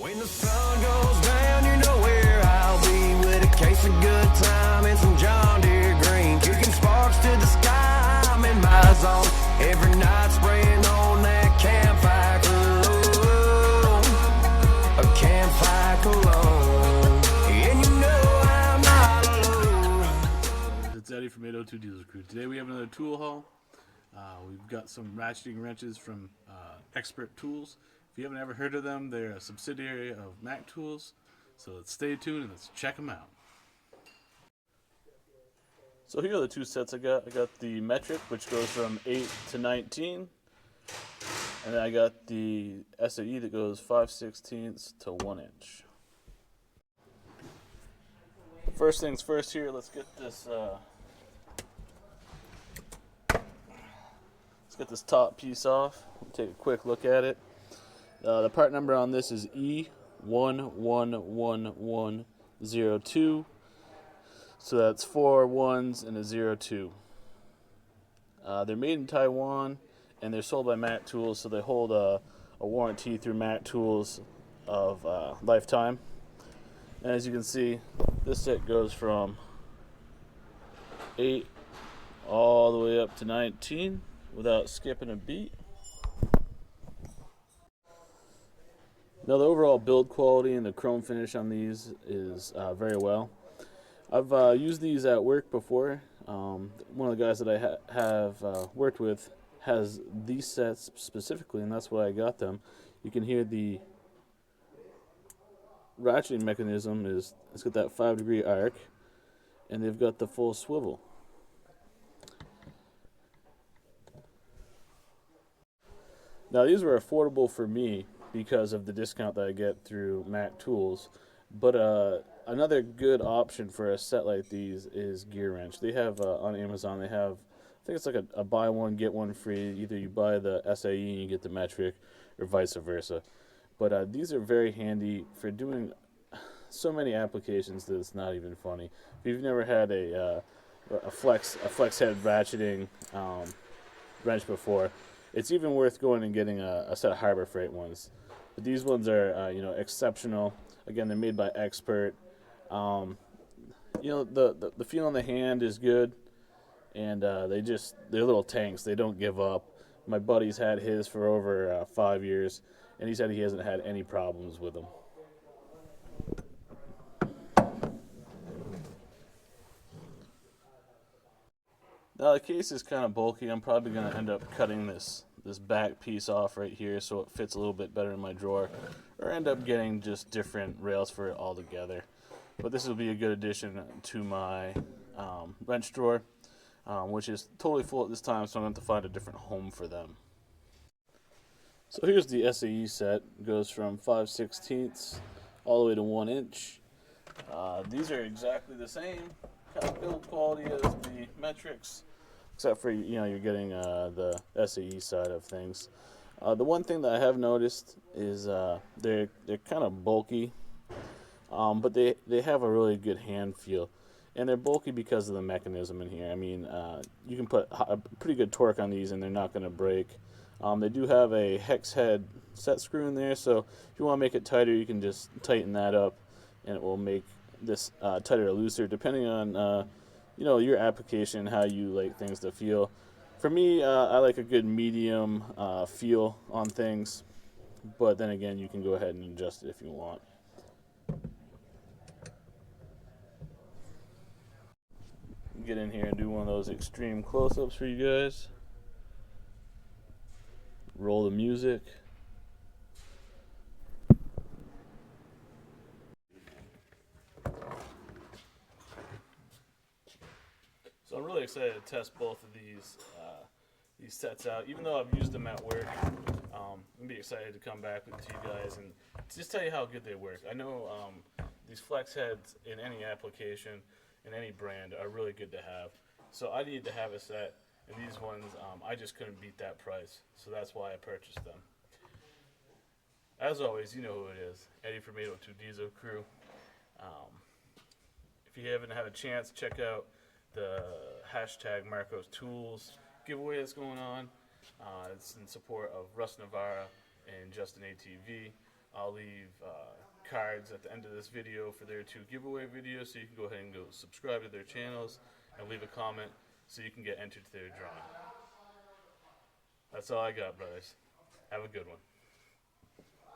When the sun goes down, you know where I'll be, with a case of good time and some John Deere green, kicking sparks to the sky. I'm in my zone every night, spraying on that campfire cologne, a campfire cologne, and you know I'm not alone. It's Eddie from 802 Diesel Crew. Today we have another tool haul. We've got some ratcheting wrenches from Expert Tools. If you haven't ever heard of them, they're a subsidiary of Mac Tools. So let's stay tuned and let's check them out. So here are the two sets I got. I got the Metric, which goes from 8 to 19. And then I got the SAE that goes 5/16 to 1 inch. First things first here, let's get this top piece off. Take a quick look at it. The part number on this is E11102. So that's 4 1s and a 02. They're made in Taiwan and they're sold by Mac Tools, so they hold a warranty through Mac Tools of lifetime. And as you can see, this set goes from 8 all the way up to 19 without skipping a beat. Now the overall build quality and the chrome finish on these is very well. I've used these at work before. One of the guys that I have worked with has these sets specifically, and that's why I got them. You can hear the ratcheting mechanism it's got that 5-degree arc, and they've got the full swivel. Now these were affordable for me because of the discount that I get through Mac Tools, but another good option for a set like these is Gearwrench. They have on Amazon, they have, I think it's like a buy one get one free. Either you buy the SAE and you get the Metric, or vice versa. But these are very handy for doing so many applications that it's not even funny. If you've never had a flex head ratcheting wrench before, it's even worth going and getting a set of Harbor Freight ones. But these ones are exceptional. Again, they're made by Expert. The feel on the hand is good, and they're little tanks. They don't give up. My buddy's had his for over 5 years, and he said he hasn't had any problems with them. Now the case is kind of bulky. I'm probably going to end up cutting this back piece off right here so it fits a little bit better in my drawer, or end up getting just different rails for it all together. But this will be a good addition to my wrench drawer, which is totally full at this time, so I'm going to have to find a different home for them. So here's the SAE set. It goes from 5/16 all the way to 1 inch. These are exactly the same kind of build quality as the Metrics, except for you're getting the SAE side of things. The one thing that I have noticed is they're kind of bulky, but they have a really good hand feel, and they're bulky because of the mechanism in here. I mean, you can put a pretty good torque on these, and they're not going to break. They do have a hex head set screw in there, so if you want to make it tighter, you can just tighten that up, and it will make this tighter or looser, depending on your application, how you like things to feel. For me, I like a good medium feel on things, but then again, you can go ahead and adjust it if you want. Get in here and do one of those extreme close-ups for you guys. Roll the music. So I'm really excited to test both of these sets out. Even though I've used them at work, I'm gonna be excited to come back with you guys and just tell you how good they work. I know these flex heads in any application, in any brand, are really good to have. So I needed to have a set, and these ones, I just couldn't beat that price. So that's why I purchased them. As always, you know who it is, Eddie from 802 Diesel Crew. If you haven't had a chance, check out the hashtag Marco's Tools giveaway that's going on. It's in support of Russ Navarra and Justin ATV. I'll leave cards at the end of this video for their 2 giveaway videos, so you can go ahead and go subscribe to their channels and leave a comment so you can get entered to their drawing. That's all I got, brothers. Have a good one.